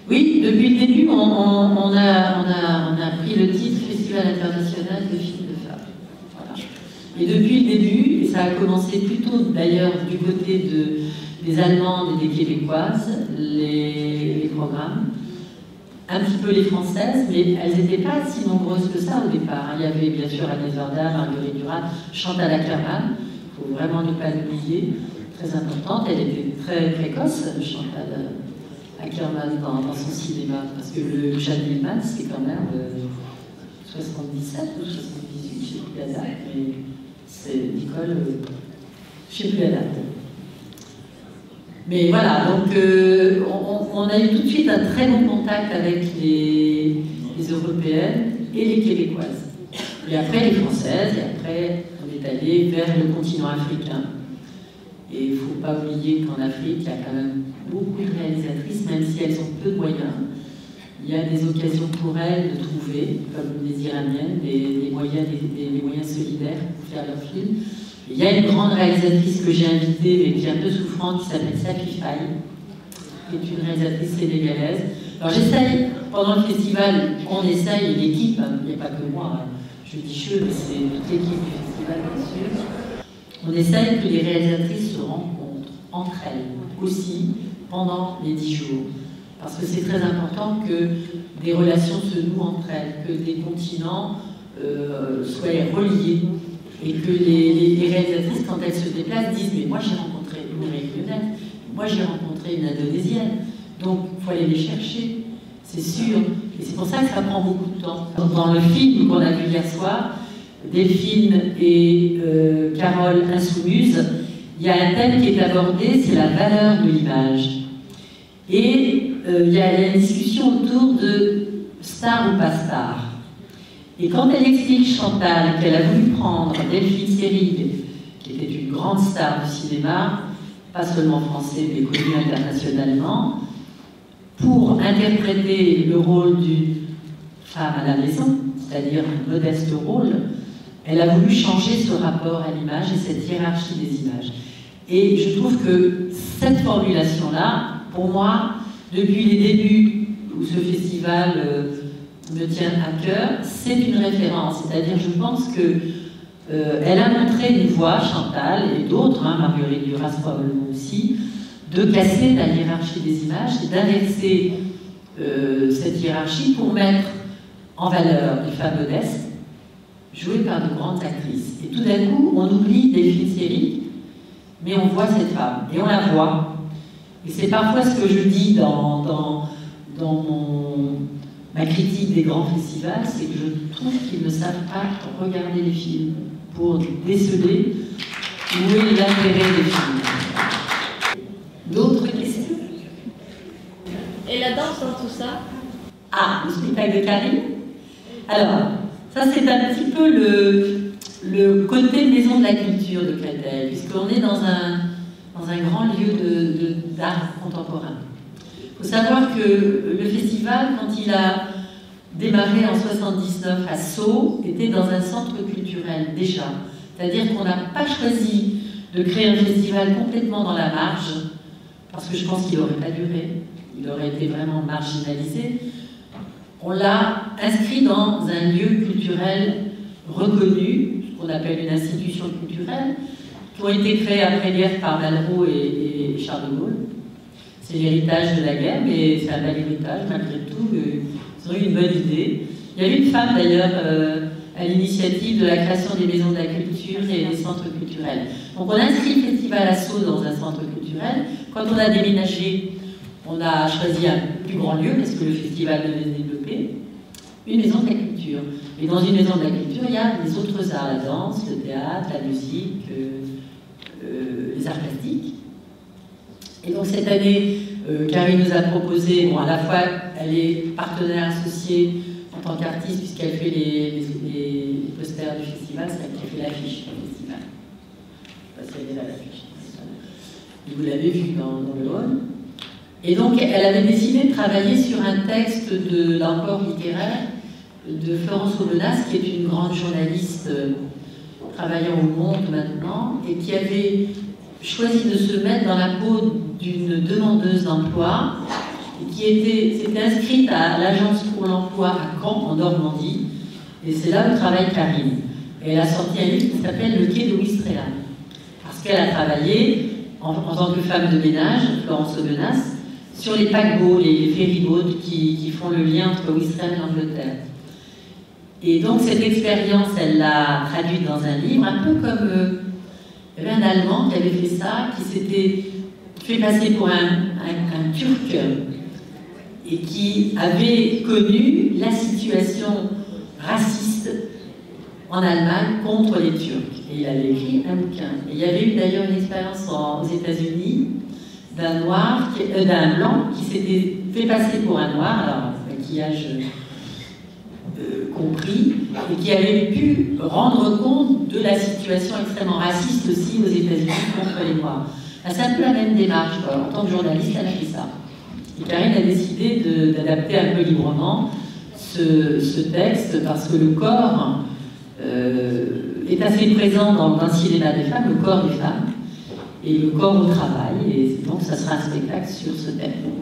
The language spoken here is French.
Oui, depuis le début, on a pris le titre Festival international de films de femmes. Voilà. Et depuis le début, et ça a commencé plutôt d'ailleurs du côté des Allemandes et des Québécoises, les programmes, un petit peu les Françaises, mais elles n'étaient pas si nombreuses que ça au départ. Il y avait bien sûr Agnès Varda, Marguerite Duras, Chantal Akerman, il faut vraiment ne pas l'oublier, très importante. Elle était très précoce, Chantal Akerman, dans son cinéma, parce que le Jeanne Dielman, c'est quand même 77 ou 78, je ne sais plus la date, mais c'est Nicole, je ne sais plus la date. Mais voilà, donc on a eu tout de suite un très bon contact avec les Européennes et les Québécoises. Et après les Françaises, et après on est allé vers le continent africain. Et il ne faut pas oublier qu'en Afrique, il y a quand même beaucoup de réalisatrices, même si elles ont peu de moyens. Il y a des occasions pour elles de trouver, comme les Iraniennes, des moyens solidaires pour faire leurs films. Il y a une grande réalisatrice que j'ai invitée, mais qui est un peu souffrante, qui s'appelle Safi Faye, qui est une réalisatrice sénégalaise. Alors j'essaye, pendant le festival, on essaye, l'équipe, hein, il n'y a pas que moi, hein, je dis je, mais c'est toute l'équipe du festival, bien sûr. On essaye que les réalisatrices se rencontrent entre elles aussi pendant les 10 jours. Parce que c'est très important que des relations se nouent entre elles, que des continents soient reliés. Et que les réalisatrices, quand elles se déplacent, disent « mais moi j'ai rencontré une Réunionnaise, moi j'ai rencontré une Indonésienne, donc il faut aller les chercher, c'est sûr. » Et c'est pour ça que ça prend beaucoup de temps. Dans le film qu'on a vu hier soir, Delphine et Carole Insoumise, il y a un thème qui est abordé, c'est la valeur de l'image. Et il y a une discussion autour de star ou pas star. Et quand elle explique, Chantal, qu'elle a voulu prendre Delphine Seyrig, qui était une grande star du cinéma, pas seulement français, mais connue internationalement, pour interpréter le rôle d'une femme à la maison, c'est-à-dire un modeste rôle, elle a voulu changer ce rapport à l'image et cette hiérarchie des images. Et je trouve que cette formulation-là, pour moi, depuis les débuts où ce festival me tient à cœur, c'est une référence. C'est-à-dire, je pense qu'elle a montré une voie, Chantal, et d'autres, hein, Marguerite Duras probablement aussi, de casser la hiérarchie des images et d'inverser cette hiérarchie pour mettre en valeur des femmes modestes, jouées par de grandes actrices. Et tout d'un coup, on oublie Delphine Seyrig, mais on voit cette femme, et on la voit. Et c'est parfois ce que je dis dans ma critique des grands festivals, c'est que je trouve qu'ils ne savent pas regarder les films pour déceler où est l'intérêt des films. D'autres questions? Et la danse dans tout ça? Ah, le spectacle de Karine. Alors, ça c'est un petit peu le côté maison de la culture de Créteil, puisqu'on est dans un grand lieu d'art contemporain. Il faut savoir que le festival, quand il a démarré en 79 à Sceaux, était dans un centre culturel déjà. C'est-à-dire qu'on n'a pas choisi de créer un festival complètement dans la marge, parce que je pense qu'il n'aurait pas duré, il aurait été vraiment marginalisé. On l'a inscrit dans un lieu culturel reconnu, ce qu'on appelle une institution culturelle, qui ont été créés après-guerre par Malraux et Charles de Gaulle. C'est l'héritage de la guerre, mais c'est un bel héritage malgré tout. Ils ont eu une bonne idée. Il y a eu une femme d'ailleurs à l'initiative de la création des maisons de la culture et des centres culturels. Donc on a inscrit le festival à Sceaux dans un centre culturel. Quand on a déménagé, on a choisi un plus grand lieu parce que le festival devait se développer. Une maison de la culture. Et dans une maison de la culture, il y a les autres arts, la danse, le théâtre, la musique, les arts plastiques. Et donc cette année, Karine nous a proposé, bon, à la fois elle est partenaire associée en tant qu'artiste puisqu'elle fait les posters du festival, c'est elle qui a fait l'affiche du festival. Je ne sais pas si elle est là l'affiche. Vous l'avez vu dans le hall. Et donc elle avait décidé de travailler sur un texte de l'emport littéraire de Florence Aubenas, qui est une grande journaliste travaillant au Monde maintenant, et qui avait choisi de se mettre dans la peau d'une demandeuse d'emploi et qui s'était inscrite à l'Agence pour l'emploi à Caen, en Normandie, et c'est là où travaille Karine. Et elle a sorti un livre qui s'appelle Le quai de Ouistreham, parce qu'elle a travaillé en tant que femme de ménage, Florence Aubenas, sur les paquebots, les ferryboats qui font le lien entre Ouistreham et l'Angleterre. Et donc cette expérience, elle l'a traduite dans un livre, un peu comme il y avait un Allemand qui avait fait ça, qui s'était fait passer pour un Turc et qui avait connu la situation raciste en Allemagne contre les Turcs. Et il avait écrit un bouquin. Et il y avait eu d'ailleurs une expérience aux États-Unis d'un blanc qui s'était fait passer pour un noir, alors maquillage compris, et qui avait pu rendre compte de la situation extrêmement raciste aussi aux États-Unis contre les Noirs. C'est un peu la même démarche. En tant que journaliste, elle a fait ça. Et Karine a décidé d'adapter un peu librement ce texte parce que le corps est assez présent dans le cinéma des femmes, le corps des femmes, et le corps au travail. Et donc, ça sera un spectacle sur ce thème.